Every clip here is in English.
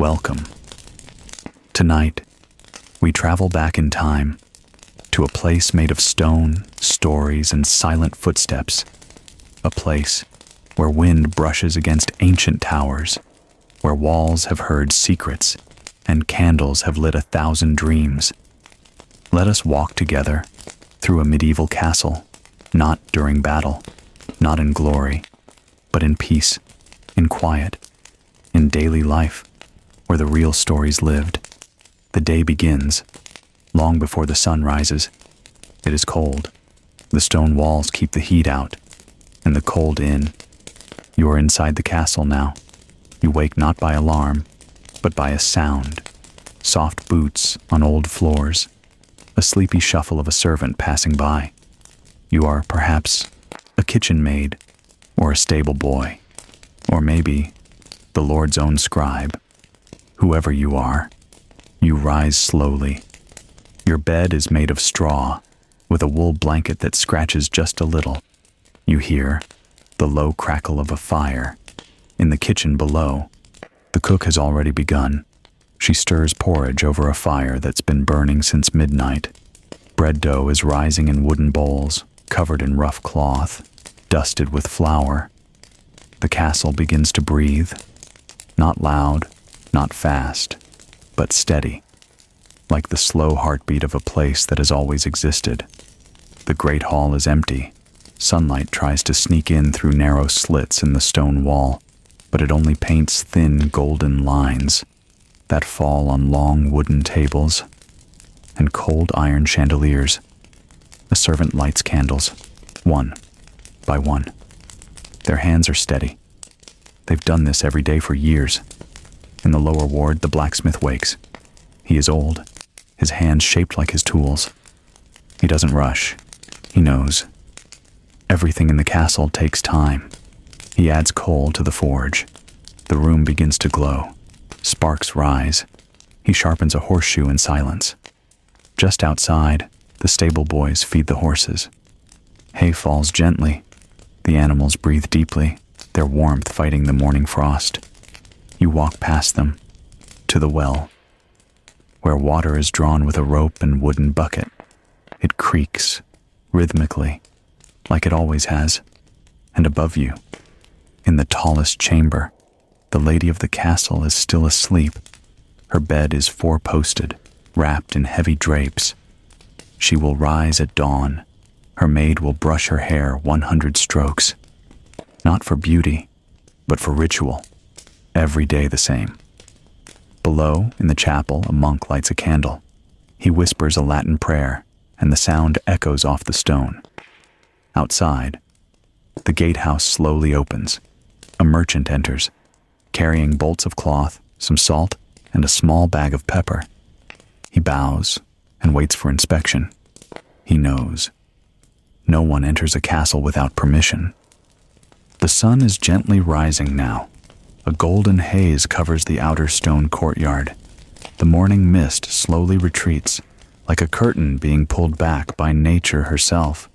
Welcome. Tonight, we travel back in time to a place made of stone, stories, and silent footsteps. A place where wind brushes against ancient towers, where walls have heard secrets and candles have lit 1,000 dreams. Let us walk together through a medieval castle, not during battle, not in glory, but in peace, in quiet, in daily life, where the real stories lived. The day begins, long before the sun rises. It is cold. The stone walls keep the heat out, and the cold in. You are inside the castle now. You wake not by alarm, but by a sound. Soft boots on old floors, a sleepy shuffle of a servant passing by. You are perhaps a kitchen maid, or a stable boy, or maybe the Lord's own scribe. Whoever you are, you rise slowly. Your bed is made of straw, with a wool blanket that scratches just a little. You hear the low crackle of a fire. In the kitchen below, the cook has already begun. She stirs porridge over a fire that's been burning since midnight. Bread dough is rising in wooden bowls, covered in rough cloth, dusted with flour. The castle begins to breathe, not loud, not fast, but steady, like the slow heartbeat of a place that has always existed. The great hall is empty. Sunlight tries to sneak in through narrow slits in the stone wall, but it only paints thin golden lines that fall on long wooden tables and cold iron chandeliers. A servant lights candles, one by one. Their hands are steady. They've done this every day for years. In the lower ward, the blacksmith wakes. He is old, his hands shaped like his tools. He doesn't rush. He knows. Everything in the castle takes time. He adds coal to the forge. The room begins to glow. Sparks rise. He sharpens a horseshoe in silence. Just outside, the stable boys feed the horses. Hay falls gently. The animals breathe deeply, their warmth fighting the morning frost. You walk past them, to the well, where water is drawn with a rope and wooden bucket. It creaks, rhythmically, like it always has. And above you, in the tallest chamber, the lady of the castle is still asleep. Her bed is four-posted, wrapped in heavy drapes. She will rise at dawn. Her maid will brush her hair 100 strokes. Not for beauty, but for ritual. Every day the same. Below, in the chapel, a monk lights a candle. He whispers a Latin prayer, and the sound echoes off the stone. Outside, the gatehouse slowly opens. A merchant enters, carrying bolts of cloth, some salt, and a small bag of pepper. He bows and waits for inspection. He knows. No one enters a castle without permission. The sun is gently rising now. A golden haze covers the outer stone courtyard. The morning mist slowly retreats, like a curtain being pulled back by nature herself.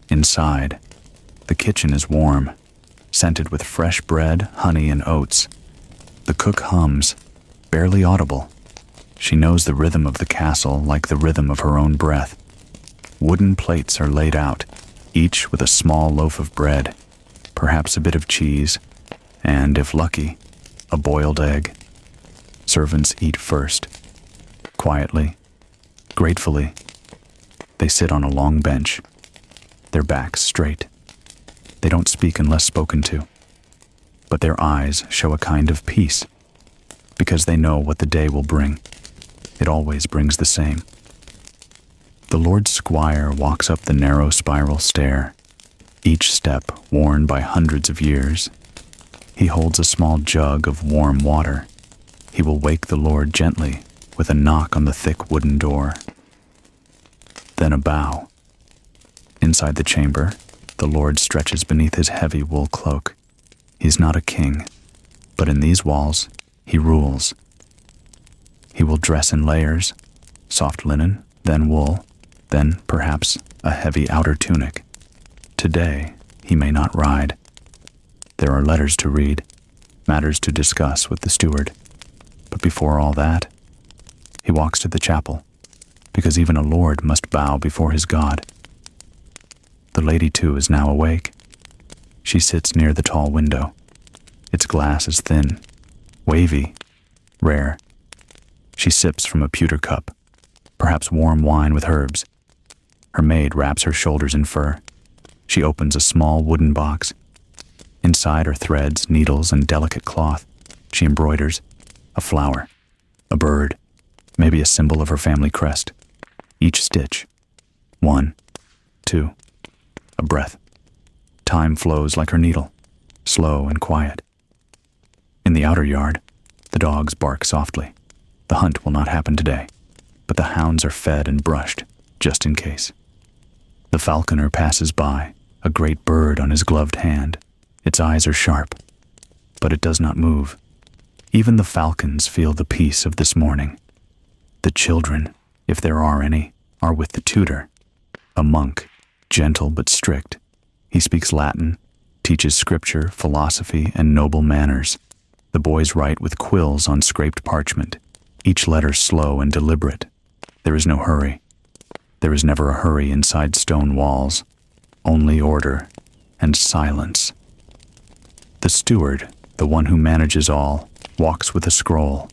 Inside, the kitchen is warm, scented with fresh bread, honey, and oats. The cook hums, barely audible. She knows the rhythm of the castle like the rhythm of her own breath. Wooden plates are laid out, each with a small loaf of bread, perhaps a bit of cheese, and, if lucky, a boiled egg. Servants eat first. Quietly, gratefully, they sit on a long bench, their backs straight. They don't speak unless spoken to, but their eyes show a kind of peace, because they know what the day will bring. It always brings the same. The Lord Squire walks up the narrow spiral stair, each step worn by hundreds of years. He holds a small jug of warm water. He will wake the Lord gently with a knock on the thick wooden door. Then a bow. Inside the chamber, the Lord stretches beneath his heavy wool cloak. He's not a king, but in these walls, he rules. He will dress in layers, soft linen, then wool, then perhaps a heavy outer tunic. Today, he may not ride. There are letters to read, matters to discuss with the steward, but But before all that, he walks to the chapel, because even a lord must bow before his God. The lady, too, is now awake. She sits near the tall window. Its glass is thin, wavy, rare. She sips from a pewter cup, perhaps warm wine with herbs. Her maid wraps her shoulders in fur. She opens a small wooden box. Inside are threads, needles, and delicate cloth. She embroiders a flower, a bird, maybe a symbol of her family crest. Each stitch, 1, 2, a breath. Time flows like her needle, slow and quiet. In the outer yard, the dogs bark softly. The hunt will not happen today, but the hounds are fed and brushed, just in case. The falconer passes by, a great bird on his gloved hand. Its eyes are sharp, but it does not move. Even the falcons feel the peace of this morning. The children, if there are any, are with the tutor, a monk, gentle but strict. He speaks Latin, teaches scripture, philosophy, and noble manners. The boys write with quills on scraped parchment, each letter slow and deliberate. There is no hurry. There is never a hurry inside stone walls, only order and silence. The steward, the one who manages all, walks with a scroll.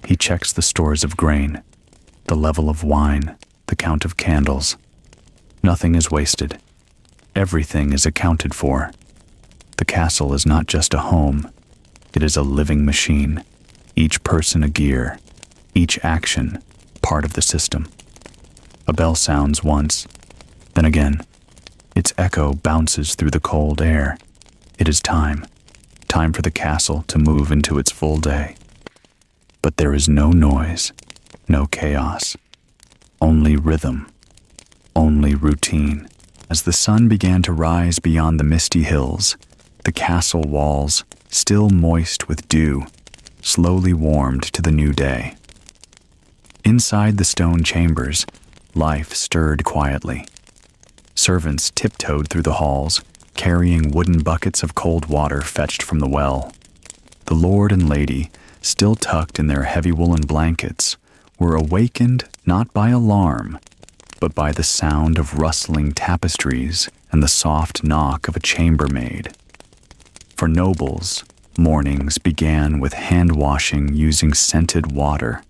He checks the stores of grain, the level of wine, the count of candles. Nothing is wasted. Everything is accounted for. The castle is not just a home. It is a living machine, each person a gear, each action part of the system. A bell sounds once, then again. Its echo bounces through the cold air. It is time for the castle to move into its full day. But there is no noise, no chaos, only rhythm, only routine. As the sun began to rise beyond the misty hills, the castle walls, still moist with dew, slowly warmed to the new day. Inside the stone chambers, life stirred quietly. Servants tiptoed through the halls, carrying wooden buckets of cold water fetched from the well. The lord and lady, still tucked in their heavy woolen blankets, were awakened not by alarm, but by the sound of rustling tapestries and the soft knock of a chambermaid. For nobles, mornings began with hand-washing using scented water,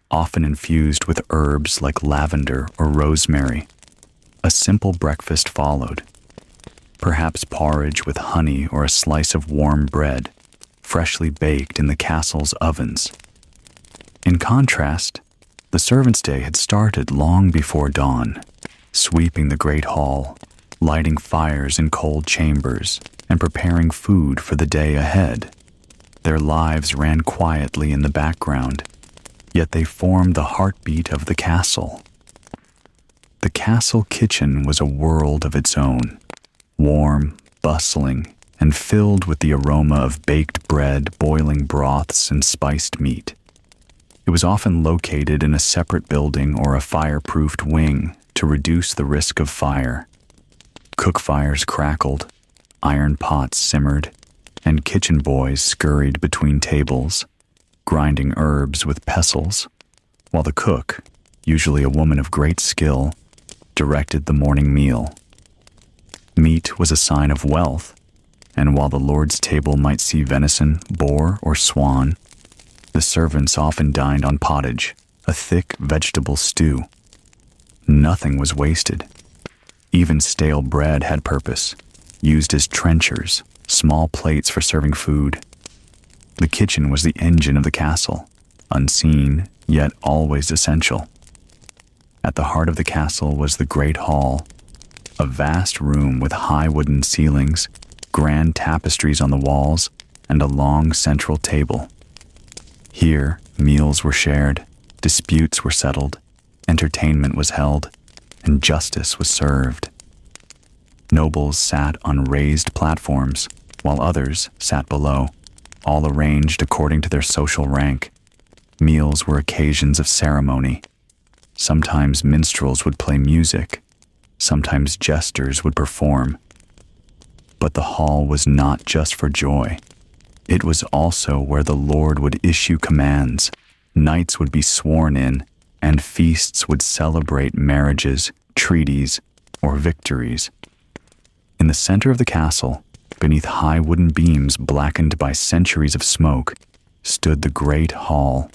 often infused with herbs like lavender or rosemary. A simple breakfast followed, perhaps porridge with honey or a slice of warm bread, freshly baked in the castle's ovens. In contrast, the servants' day had started long before dawn, sweeping the great hall, lighting fires in cold chambers, and preparing food for the day ahead. Their lives ran quietly in the background, yet they formed the heartbeat of the castle. The castle kitchen was a world of its own, warm, bustling, and filled with the aroma of baked bread, boiling broths, and spiced meat. It was often located in a separate building or a fire-proofed wing to reduce the risk of fire. Cook fires crackled, iron pots simmered, and kitchen boys scurried between tables, grinding herbs with pestles, while the cook, usually a woman of great skill, directed the morning meal. Meat was a sign of wealth, and while the lord's table might see venison, boar, or swan, the servants often dined on pottage, a thick vegetable stew. Nothing was wasted. Even stale bread had purpose, used as trenchers, small plates for serving food. The kitchen was the engine of the castle, unseen, yet always essential. At the heart of the castle was the great hall, a vast room with high wooden ceilings, grand tapestries on the walls, and a long central table. Here, meals were shared, disputes were settled, entertainment was held, and justice was served. Nobles sat on raised platforms, while others sat below, all arranged according to their social rank. Meals were occasions of ceremony. Sometimes minstrels would play music, sometimes jesters would perform. But the hall was not just for joy. It was also where the Lord would issue commands, knights would be sworn in, and feasts would celebrate marriages, treaties, or victories. In the center of the castle, beneath high wooden beams blackened by centuries of smoke, stood the great hall,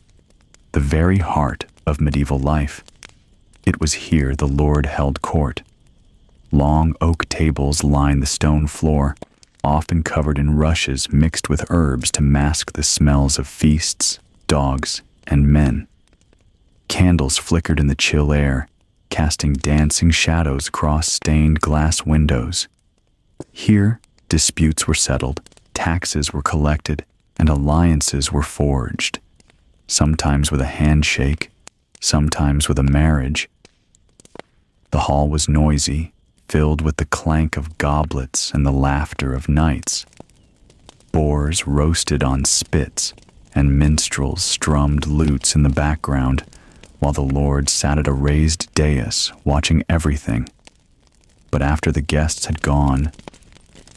the very heart of medieval life. It was here the Lord held court. Long oak tables lined the stone floor, often covered in rushes mixed with herbs to mask the smells of feasts, dogs, and men. Candles flickered in the chill air, casting dancing shadows across stained glass windows. Here, disputes were settled, taxes were collected, and alliances were forged, sometimes with a handshake, sometimes with a marriage. The hall was noisy, filled with the clank of goblets and the laughter of knights. Boars roasted on spits, and minstrels strummed lutes in the background, while the Lord sat at a raised dais watching everything. But after the guests had gone,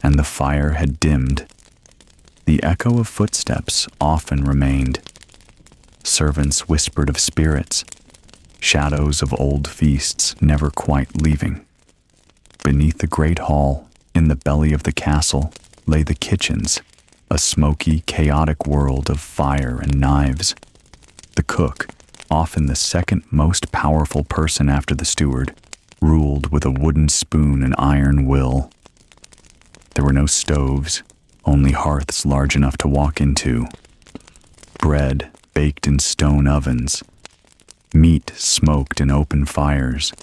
and the fire had dimmed, the echo of footsteps often remained. Servants whispered of spirits, shadows of old feasts never quite leaving. Beneath the great hall, in the belly of the castle, lay the kitchens, a smoky, chaotic world of fire and knives. The cook, often the second most powerful person after the steward, ruled with a wooden spoon and iron will. There were no stoves, only hearths large enough to walk into. Bread baked in stone ovens. Meat smoked in open fires.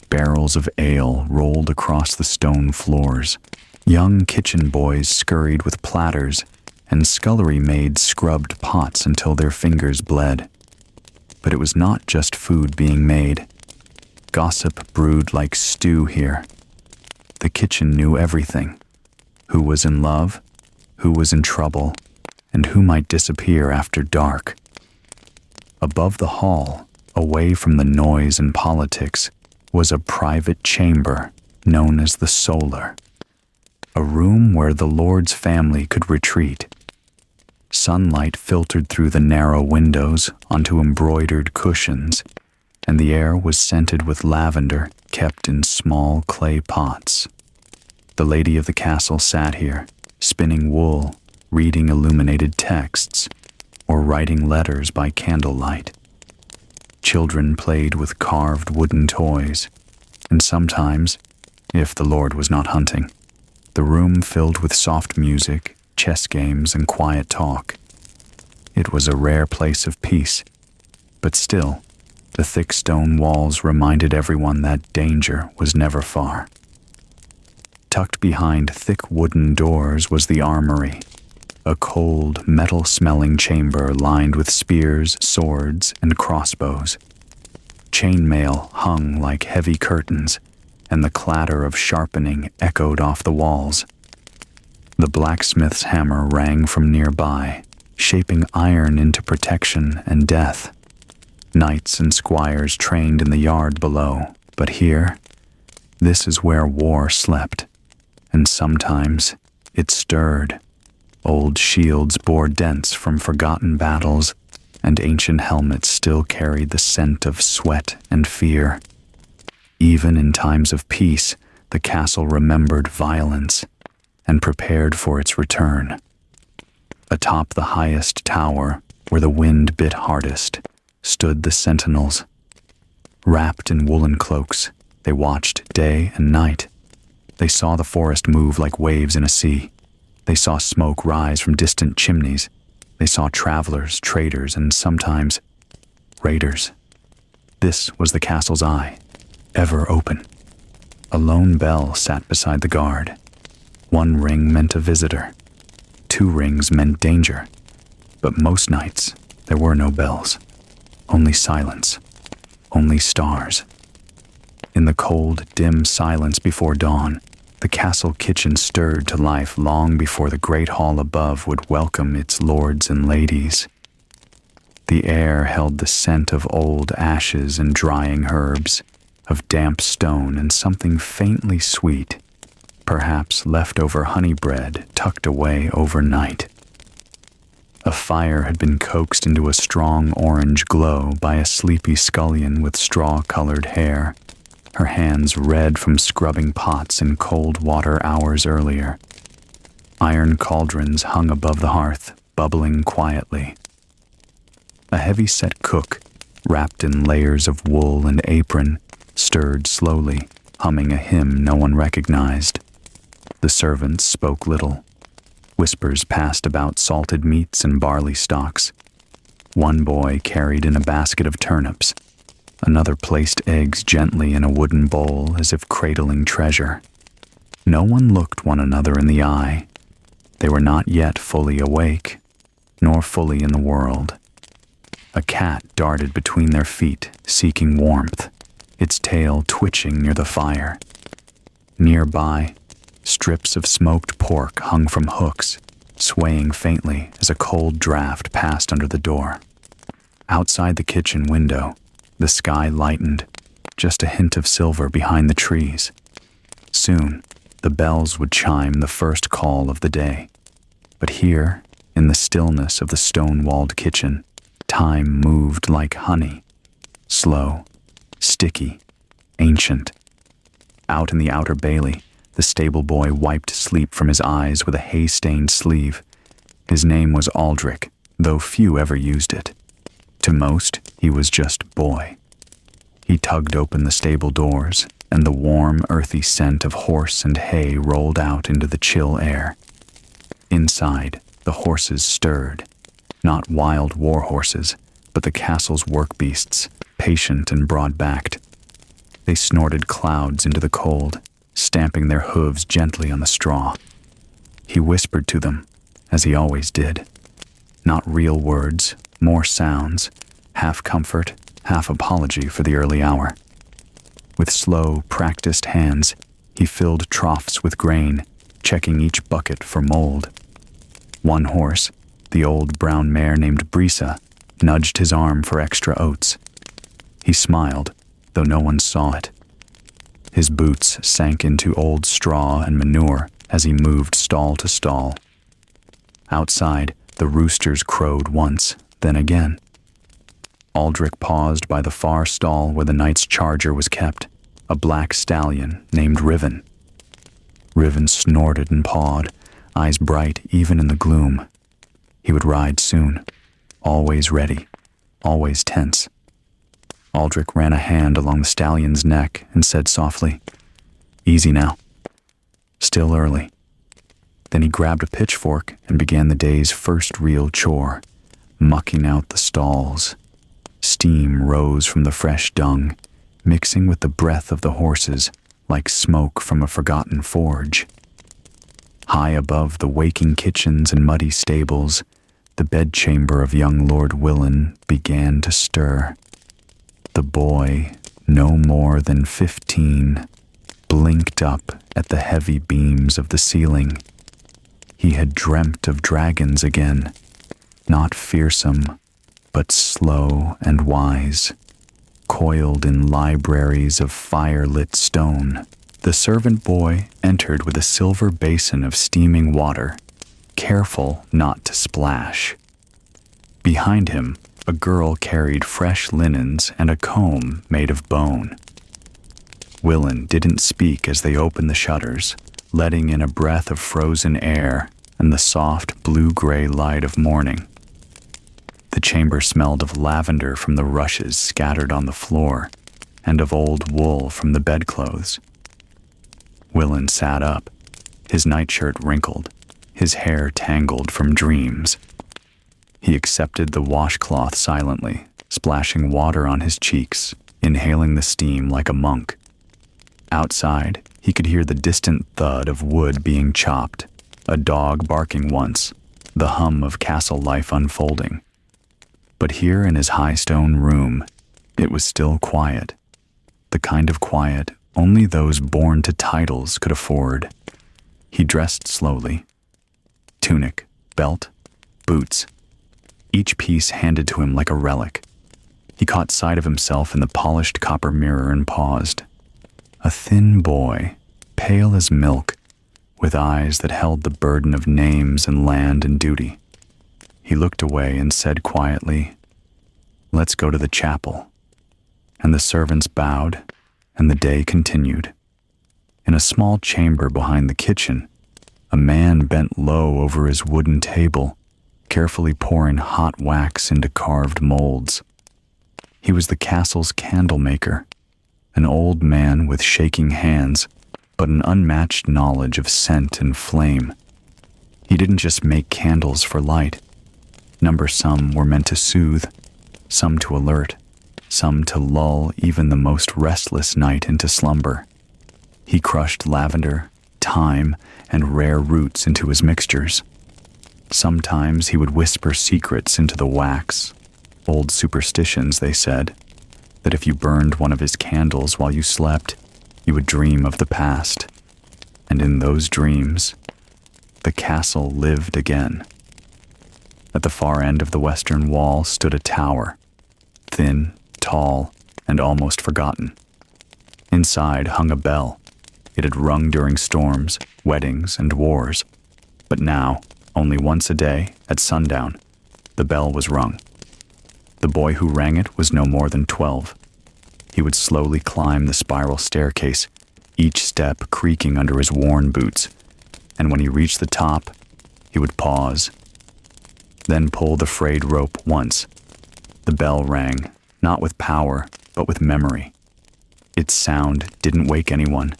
Barrels of ale rolled across the stone floors. Young kitchen boys scurried with platters, and scullery maids scrubbed pots until their fingers bled. But it was not just food being made. Gossip brewed like stew here. The kitchen knew everything. Who was in love, who was in trouble, and who might disappear after dark. Above the hall, away from the noise and politics, was a private chamber known as the solar, a room where the Lord's family could retreat. Sunlight filtered through the narrow windows onto embroidered cushions, and the air was scented with lavender kept in small clay pots. The lady of the castle sat here, spinning wool, reading illuminated texts, or writing letters by candlelight. Children played with carved wooden toys, and sometimes, if the Lord was not hunting, the room filled with soft music, chess games, and quiet talk. It was a rare place of peace, but still, the thick stone walls reminded everyone that danger was never far. Tucked behind thick wooden doors was the armory, a cold, metal-smelling chamber lined with spears, swords, and crossbows. Chainmail hung like heavy curtains, and the clatter of sharpening echoed off the walls. The blacksmith's hammer rang from nearby, shaping iron into protection and death. Knights and squires trained in the yard below, but here, this is where war slept, and sometimes it stirred. Old shields bore dents from forgotten battles, and ancient helmets still carried the scent of sweat and fear. Even in times of peace, the castle remembered violence and prepared for its return. Atop the highest tower, where the wind bit hardest, stood the sentinels. Wrapped in woolen cloaks, they watched day and night. They saw the forest move like waves in a sea. They saw smoke rise from distant chimneys. They saw travelers, traders, and sometimes raiders. This was the castle's eye, ever open. A lone bell sat beside the guard. One ring meant a visitor. 2 rings meant danger. But most nights, there were no bells. Only silence. Only stars. In the cold, dim silence before dawn, the castle kitchen stirred to life long before the great hall above would welcome its lords and ladies. The air held the scent of old ashes and drying herbs, of damp stone and something faintly sweet, perhaps leftover honey bread tucked away overnight. A fire had been coaxed into a strong orange glow by a sleepy scullion with straw-colored hair, her hands red from scrubbing pots in cold water hours earlier. Iron cauldrons hung above the hearth, bubbling quietly. A heavy-set cook, wrapped in layers of wool and apron, stirred slowly, humming a hymn no one recognized. The servants spoke little. Whispers passed about salted meats and barley stalks. One boy carried in a basket of turnips. Another placed eggs gently in a wooden bowl as if cradling treasure. No one looked one another in the eye. They were not yet fully awake, nor fully in the world. A cat darted between their feet, seeking warmth, its tail twitching near the fire. Nearby, strips of smoked pork hung from hooks, swaying faintly as a cold draft passed under the door. Outside the kitchen window, the sky lightened, just a hint of silver behind the trees. Soon, the bells would chime the first call of the day. But here, in the stillness of the stone-walled kitchen, time moved like honey, slow, sticky, ancient. Out in the outer bailey, the stable boy wiped sleep from his eyes with a hay-stained sleeve. His name was Aldrich, though few ever used it. To most, he was just boy. He tugged open the stable doors, and the warm, earthy scent of horse and hay rolled out into the chill air. Inside, the horses stirred. Not wild war horses, but the castle's work beasts, patient and broad-backed. They snorted clouds into the cold, stamping their hooves gently on the straw. He whispered to them, as he always did. Not real words, more sounds, half comfort, half apology for the early hour. With slow, practiced hands, he filled troughs with grain, checking each bucket for mold. One horse, the old brown mare named Brisa, nudged his arm for extra oats. He smiled, though no one saw it. His boots sank into old straw and manure as he moved stall to stall. Outside, the roosters crowed once, then again. Aldrich paused by the far stall where the knight's charger was kept, a black stallion named Riven. Riven snorted and pawed, eyes bright even in the gloom. He would ride soon, always ready, always tense. Aldrich ran a hand along the stallion's neck and said softly, "Easy now. Still early." Then he grabbed a pitchfork and began the day's first real chore, mucking out the stalls. Steam rose from the fresh dung, mixing with the breath of the horses like smoke from a forgotten forge. High above the waking kitchens and muddy stables, the bedchamber of young Lord Willen began to stir. The boy, no more than 15, blinked up at the heavy beams of the ceiling. He had dreamt of dragons again, not fearsome, but slow and wise, coiled in libraries of fire-lit stone. The servant boy entered with a silver basin of steaming water, careful not to splash. Behind him, a girl carried fresh linens and a comb made of bone. Willen didn't speak as they opened the shutters, letting in a breath of frozen air and the soft blue-gray light of morning. The chamber smelled of lavender from the rushes scattered on the floor and of old wool from the bedclothes. Willen sat up, his nightshirt wrinkled, his hair tangled from dreams. He accepted the washcloth silently, splashing water on his cheeks, inhaling the steam like a monk. Outside, he could hear the distant thud of wood being chopped, a dog barking once, the hum of castle life unfolding. But here in his high stone room, it was still quiet, the kind of quiet only those born to titles could afford. He dressed slowly. Tunic, belt, boots, each piece handed to him like a relic. He caught sight of himself in the polished copper mirror and paused. A thin boy, pale as milk, with eyes that held the burden of names and land and duty. He looked away and said quietly, "Let's go to the chapel." And the servants bowed, and the day continued. In a small chamber behind the kitchen, a man bent low over his wooden table, carefully pouring hot wax into carved molds. He was the castle's candle maker, an old man with shaking hands, but an unmatched knowledge of scent and flame. He didn't just make candles for light. Some were meant to soothe, some to alert, some to lull even the most restless night into slumber. He crushed lavender, thyme, and rare roots into his mixtures. Sometimes he would whisper secrets into the wax. Old superstitions, they said, that if you burned one of his candles while you slept, you would dream of the past. And in those dreams, the castle lived again. At the far end of the western wall stood a tower, thin, tall, and almost forgotten. Inside hung a bell. It had rung during storms, weddings, and wars. But now, only once a day, at sundown, the bell was rung. The boy who rang it was no more than 12. He would slowly climb the spiral staircase, each step creaking under his worn boots, and when he reached the top, he would pause, then pull the frayed rope once. The bell rang, not with power, but with memory. Its sound didn't wake anyone.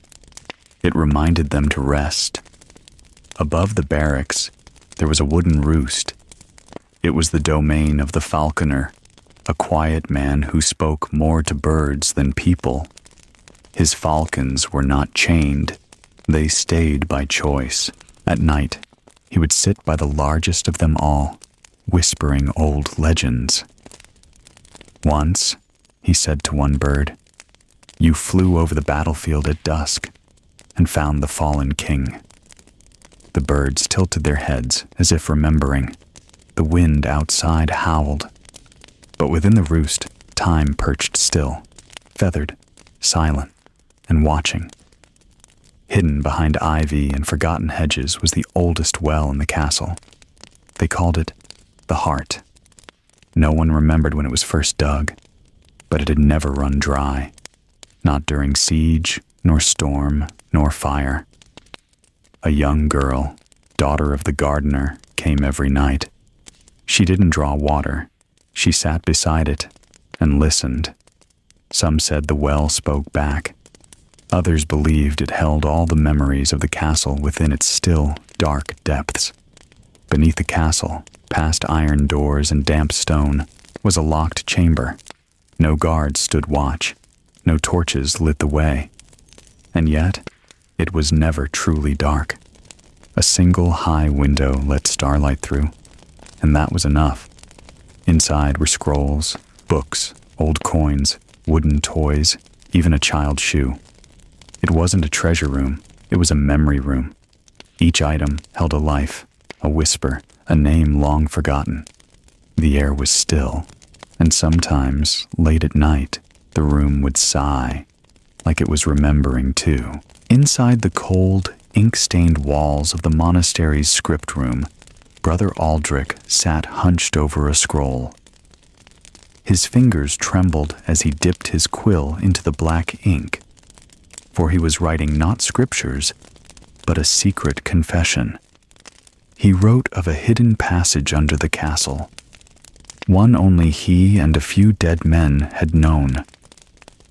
It reminded them to rest. Above the barracks, there was a wooden roost. It was the domain of the falconer, a quiet man who spoke more to birds than people. His falcons were not chained. They stayed by choice. At night, he would sit by the largest of them all, whispering old legends. Once, he said to one bird, "You flew over the battlefield at dusk and found the fallen king." The birds tilted their heads as if remembering. The wind outside howled. But within the roost, time perched still, feathered, silent, and watching. Hidden behind ivy and forgotten hedges was the oldest well in the castle. They called it the Heart. No one remembered when it was first dug, but it had never run dry, not during siege, nor storm, nor fire. A young girl, daughter of the gardener, came every night. She didn't draw water. She sat beside it and listened. Some said the well spoke back. Others believed it held all the memories of the castle within its still, dark depths. Beneath the castle, past iron doors and damp stone, was a locked chamber. No guards stood watch. No torches lit the way. And yet, it was never truly dark. A single high window let starlight through, and that was enough. Inside were scrolls, books, old coins, wooden toys, even a child's shoe. It wasn't a treasure room, it was a memory room. Each item held a life, a whisper, a name long forgotten. The air was still, and sometimes, late at night, the room would sigh, like it was remembering too. Inside the cold, ink-stained walls of the monastery's script room, Brother Aldrich sat hunched over a scroll. His fingers trembled as he dipped his quill into the black ink, for he was writing not scriptures, but a secret confession. He wrote of a hidden passage under the castle, one only he and a few dead men had known.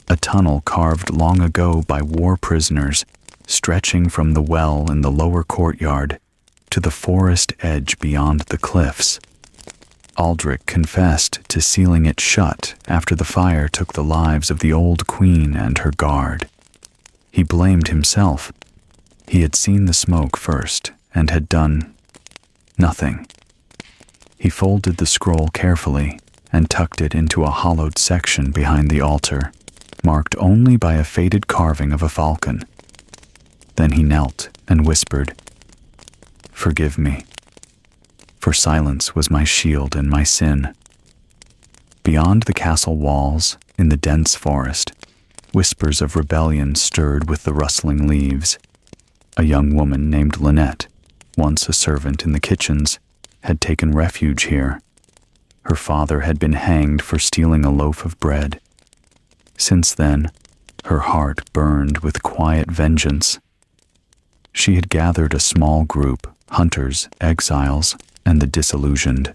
A tunnel carved long ago by war prisoners, stretching from the well in the lower courtyard to the forest edge beyond the cliffs. Aldrich confessed to sealing it shut after the fire took the lives of the old queen and her guard. He blamed himself. He had seen the smoke first and had done nothing. He folded the scroll carefully and tucked it into a hollowed section behind the altar, marked only by a faded carving of a falcon. Then he knelt and whispered, "Forgive me, for silence was my shield and my sin." Beyond the castle walls, in the dense forest, whispers of rebellion stirred with the rustling leaves. A young woman named Lynette, once a servant in the kitchens, had taken refuge here. Her father had been hanged for stealing a loaf of bread. Since then, her heart burned with quiet vengeance. She had gathered a small group, hunters, exiles, and the disillusioned.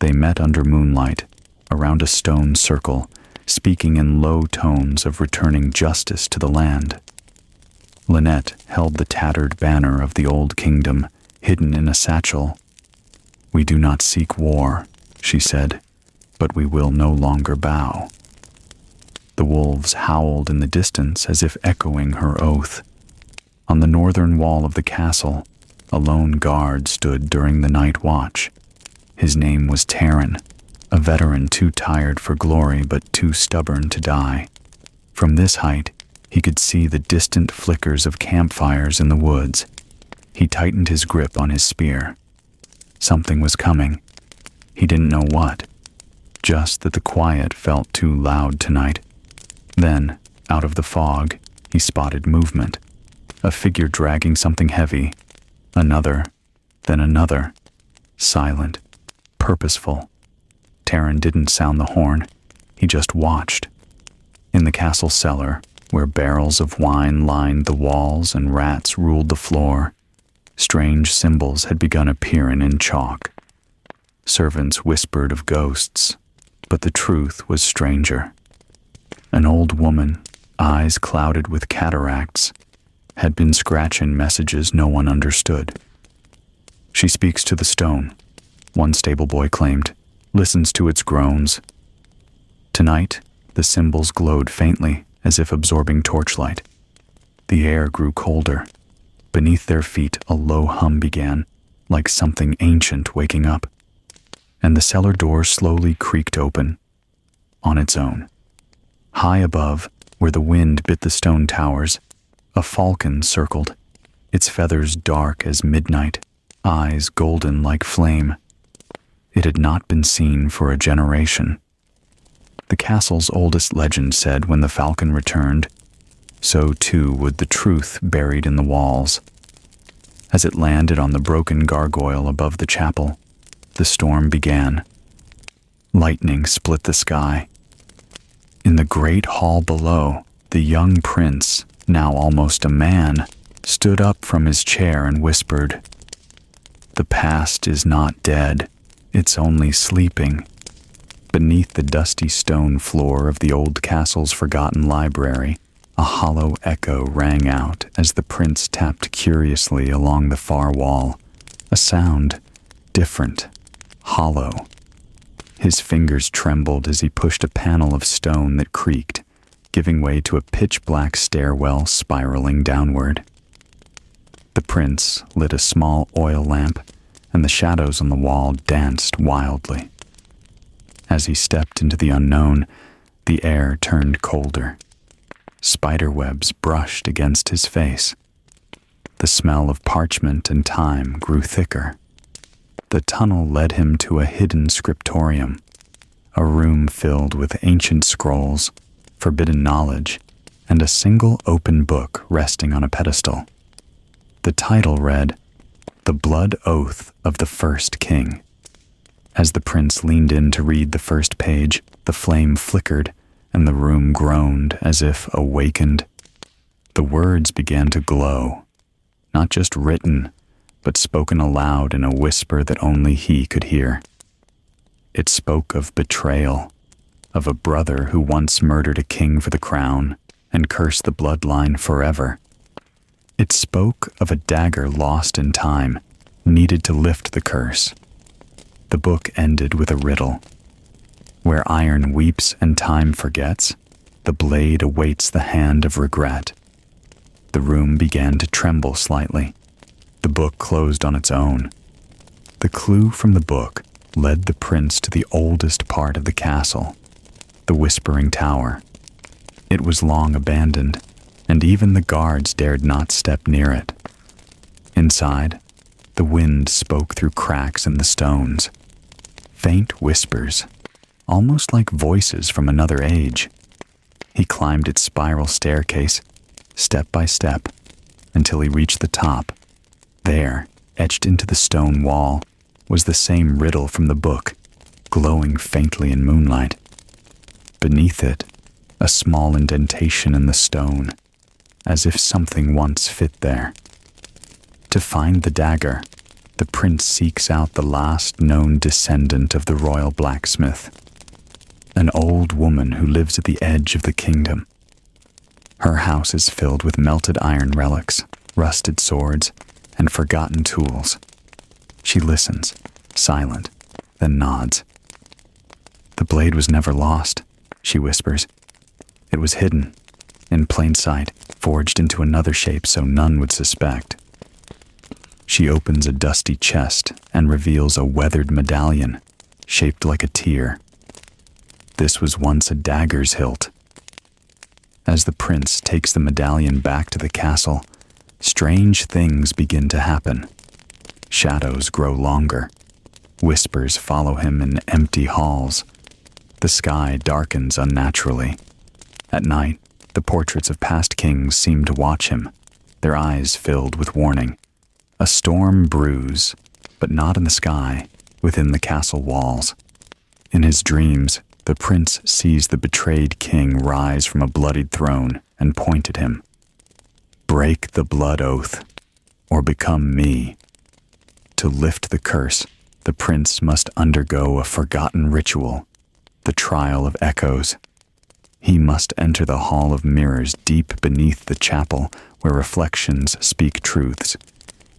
They met under moonlight, around a stone circle, speaking in low tones of returning justice to the land. Lynette held the tattered banner of the old kingdom, hidden in a satchel. "We do not seek war," she said, "but we will no longer bow." The wolves howled in the distance as if echoing her oath. On the northern wall of the castle, a lone guard stood during the night watch. His name was Taryn, a veteran too tired for glory but too stubborn to die. From this height, he could see the distant flickers of campfires in the woods. He tightened his grip on his spear. Something was coming. He didn't know what, just that the quiet felt too loud tonight. Then, out of the fog, he spotted movement. A figure dragging something heavy. Another, then another. Silent, purposeful. Taryn didn't sound the horn. He just watched. In the castle cellar, where barrels of wine lined the walls and rats ruled the floor, strange symbols had begun appearing in chalk. Servants whispered of ghosts, but the truth was stranger. An old woman, eyes clouded with cataracts, had been scratching messages no one understood. "She speaks to the stone," one stable boy claimed, "listens to its groans." Tonight, the symbols glowed faintly, as if absorbing torchlight. The air grew colder. Beneath their feet, a low hum began, like something ancient waking up. And the cellar door slowly creaked open, on its own. High above, where the wind bit the stone towers, a falcon circled, its feathers dark as midnight, eyes golden like flame. It had not been seen for a generation. The castle's oldest legend said when the falcon returned, so too would the truth buried in the walls. As it landed on the broken gargoyle above the chapel, the storm began. Lightning split the sky. In the great hall below, the young prince, now almost a man, stood up from his chair and whispered, "The past is not dead, it's only sleeping." Beneath the dusty stone floor of the old castle's forgotten library, a hollow echo rang out as the prince tapped curiously along the far wall, a sound different, hollow. His fingers trembled as he pushed a panel of stone that creaked, giving way to a pitch-black stairwell spiraling downward. The prince lit a small oil lamp, and the shadows on the wall danced wildly. As he stepped into the unknown, the air turned colder. Spiderwebs brushed against his face. The smell of parchment and time grew thicker. The tunnel led him to a hidden scriptorium, a room filled with ancient scrolls, forbidden knowledge, and a single open book resting on a pedestal. The title read, "The Blood Oath of the First King." As the prince leaned in to read the first page, the flame flickered, and the room groaned as if awakened. The words began to glow, not just written, but spoken aloud in a whisper that only he could hear. It spoke of betrayal, of a brother who once murdered a king for the crown and cursed the bloodline forever. It spoke of a dagger lost in time, needed to lift the curse. The book ended with a riddle. Where iron weeps and time forgets, the blade awaits the hand of regret. The room began to tremble slightly. The book closed on its own. The clue from the book led the prince to the oldest part of the castle, the Whispering Tower. It was long abandoned, and even the guards dared not step near it. Inside, the wind spoke through cracks in the stones. Faint whispers, almost like voices from another age. He climbed its spiral staircase, step by step, until he reached the top. There, etched into the stone wall, was the same riddle from the book, glowing faintly in moonlight. Beneath it, a small indentation in the stone, as if something once fit there. To find the dagger, the prince seeks out the last known descendant of the royal blacksmith, an old woman who lives at the edge of the kingdom. Her house is filled with melted iron relics, rusted swords, and forgotten tools. She listens, silent, then nods. "The blade was never lost," she whispers. "It was hidden, in plain sight, forged into another shape so none would suspect." She opens a dusty chest and reveals a weathered medallion, shaped like a tear. This was once a dagger's hilt. As the prince takes the medallion back to the castle, strange things begin to happen. Shadows grow longer. Whispers follow him in empty halls. The sky darkens unnaturally. At night, the portraits of past kings seem to watch him, their eyes filled with warning. A storm brews, but not in the sky, within the castle walls. In his dreams, the prince sees the betrayed king rise from a bloodied throne and point at him. "Break the blood oath, or become me." To lift the curse, the prince must undergo a forgotten ritual, the trial of echoes. He must enter the hall of mirrors deep beneath the chapel where reflections speak truths.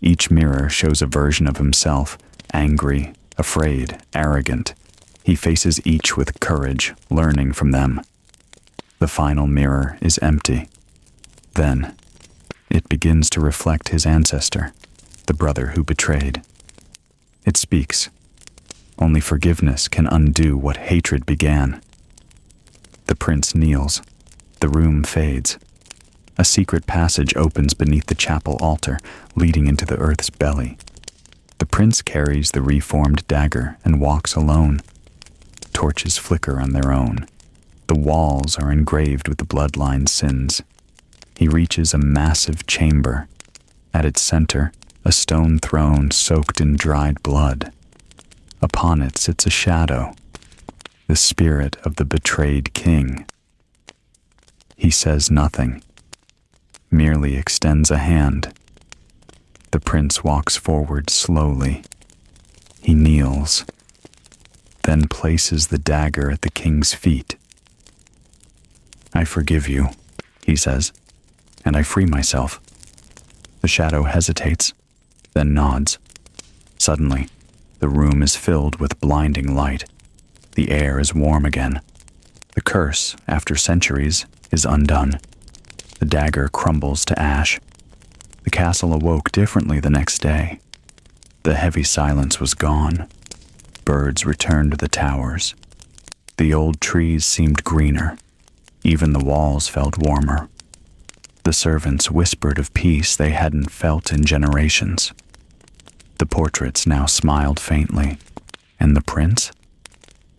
Each mirror shows a version of himself, angry, afraid, arrogant. He faces each with courage, learning from them. The final mirror is empty. Then, it begins to reflect his ancestor, the brother who betrayed. It speaks. Only forgiveness can undo what hatred began. The prince kneels. The room fades. A secret passage opens beneath the chapel altar, leading into the earth's belly. The prince carries the reformed dagger and walks alone. Torches flicker on their own. The walls are engraved with the bloodline sins. He reaches a massive chamber. At its center, a stone throne soaked in dried blood. Upon it sits a shadow, the spirit of the betrayed king. He says nothing, merely extends a hand. The prince walks forward slowly. He kneels, then places the dagger at the king's feet. "I forgive you," he says, "and I free myself." The shadow hesitates, then nods. Suddenly, the room is filled with blinding light. The air is warm again. The curse, after centuries, is undone. The dagger crumbles to ash. The castle awoke differently the next day. The heavy silence was gone. Birds returned to the towers. The old trees seemed greener. Even the walls felt warmer. The servants whispered of peace they hadn't felt in generations. The portraits now smiled faintly. And the prince?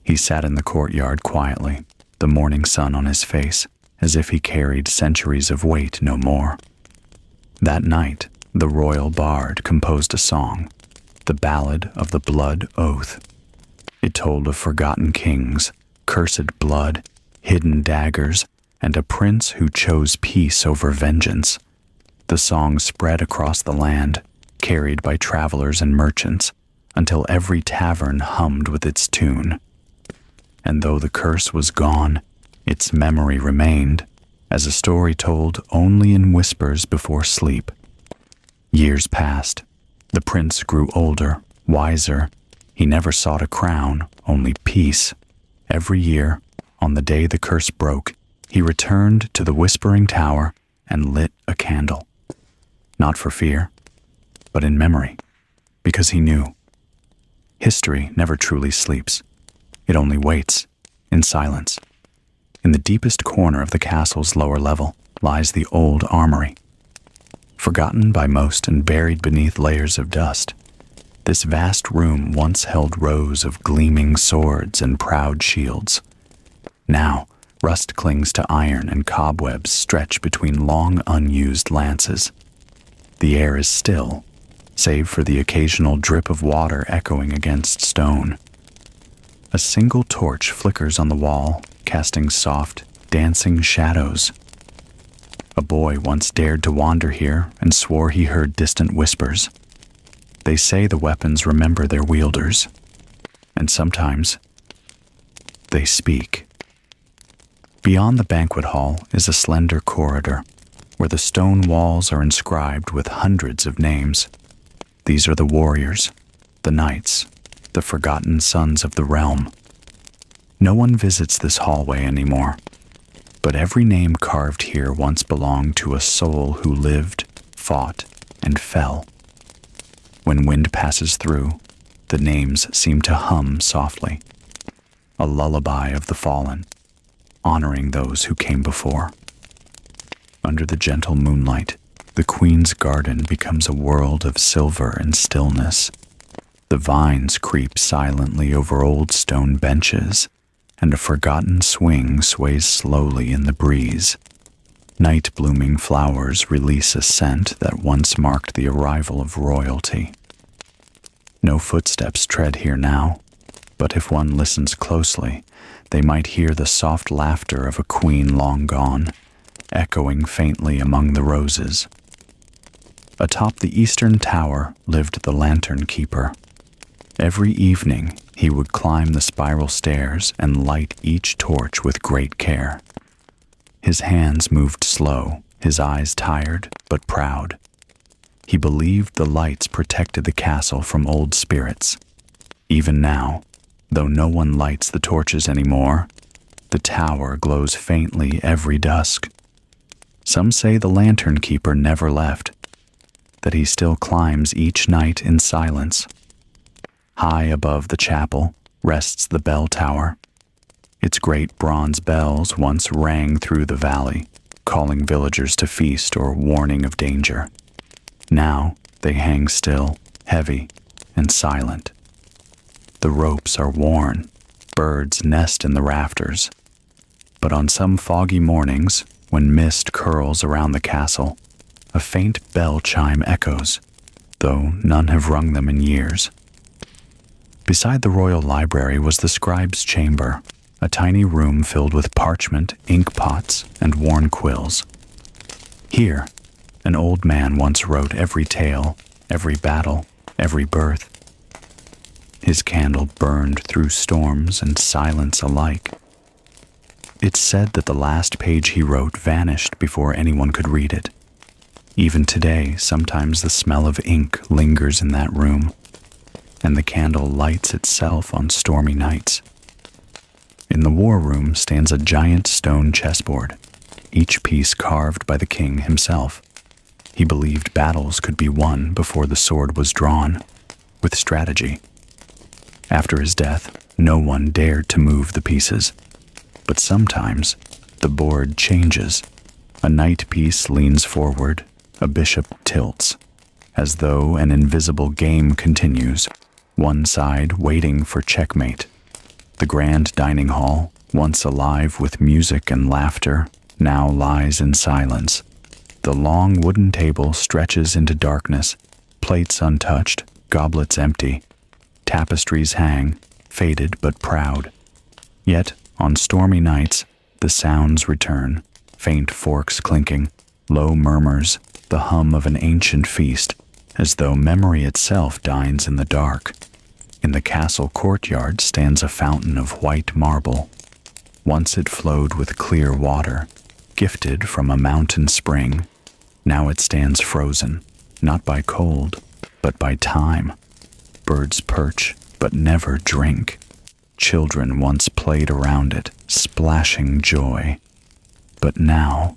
He sat in the courtyard quietly, the morning sun on his face, as if he carried centuries of weight no more. That night, the royal bard composed a song, the Ballad of the Blood Oath. It told of forgotten kings, cursed blood, hidden daggers, and a prince who chose peace over vengeance. The song spread across the land, carried by travelers and merchants, until every tavern hummed with its tune. And though the curse was gone, its memory remained, as a story told only in whispers before sleep. Years passed. The prince grew older, wiser. He never sought a crown, only peace. Every year, on the day the curse broke, he returned to the Whispering Tower and lit a candle. Not for fear, but in memory, because he knew. History never truly sleeps. It only waits, in silence. In the deepest corner of the castle's lower level lies the old armory. Forgotten by most and buried beneath layers of dust, this vast room once held rows of gleaming swords and proud shields. Now, rust clings to iron and cobwebs stretch between long unused lances. The air is still, save for the occasional drip of water echoing against stone. A single torch flickers on the wall, casting soft, dancing shadows. A boy once dared to wander here and swore he heard distant whispers. They say the weapons remember their wielders, and sometimes they speak. Beyond the banquet hall is a slender corridor, where the stone walls are inscribed with hundreds of names. These are the warriors, the knights, the forgotten sons of the realm. No one visits this hallway anymore, but every name carved here once belonged to a soul who lived, fought, and fell. When wind passes through, the names seem to hum softly, a lullaby of the fallen, honoring those who came before. Under the gentle moonlight, the Queen's garden becomes a world of silver and stillness. The vines creep silently over old stone benches, and a forgotten swing sways slowly in the breeze. Night-blooming flowers release a scent that once marked the arrival of royalty. No footsteps tread here now, but if one listens closely, they might hear the soft laughter of a queen long gone, echoing faintly among the roses. Atop the eastern tower lived the lantern keeper. Every evening, he would climb the spiral stairs and light each torch with great care. His hands moved slow, his eyes tired but proud. He believed the lights protected the castle from old spirits. Even now, though no one lights the torches anymore, the tower glows faintly every dusk. Some say the lantern keeper never left, that he still climbs each night in silence. High above the chapel rests the bell tower. Its great bronze bells once rang through the valley, calling villagers to feast or warning of danger. Now they hang still, heavy, and silent. The ropes are worn, birds nest in the rafters. But on some foggy mornings, when mist curls around the castle, a faint bell chime echoes, though none have rung them in years. Beside the royal library was the scribe's chamber, a tiny room filled with parchment, ink pots, and worn quills. Here, an old man once wrote every tale, every battle, every birth. His candle burned through storms and silence alike. It's said that the last page he wrote vanished before anyone could read it. Even today, sometimes the smell of ink lingers in that room, and the candle lights itself on stormy nights. In the war room stands a giant stone chessboard, each piece carved by the king himself. He believed battles could be won before the sword was drawn, with strategy. After his death, no one dared to move the pieces. But sometimes, the board changes. A knight piece leans forward, a bishop tilts, as though an invisible game continues, one side waiting for checkmate. The grand dining hall, once alive with music and laughter, now lies in silence. The long wooden table stretches into darkness, plates untouched, goblets empty. Tapestries hang, faded but proud. Yet, on stormy nights, the sounds return, faint forks clinking, low murmurs, the hum of an ancient feast, as though memory itself dines in the dark. In the castle courtyard stands a fountain of white marble. Once it flowed with clear water, gifted from a mountain spring. Now it stands frozen, not by cold, but by time. Birds perch, but never drink. Children once played around it, splashing joy. But now,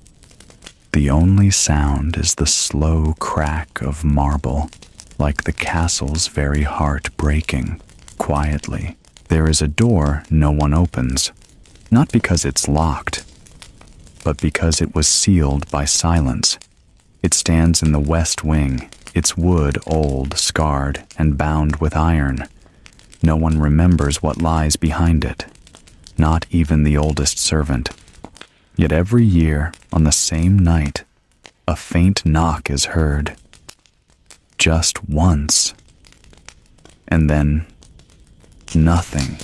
the only sound is the slow crack of marble, like the castle's very heart breaking, quietly. There is a door no one opens, not because it's locked, but because it was sealed by silence. It stands in the west wing, its wood old, scarred, and bound with iron. No one remembers what lies behind it, not even the oldest servant. Yet every year, on the same night, a faint knock is heard. just once. And then nothing.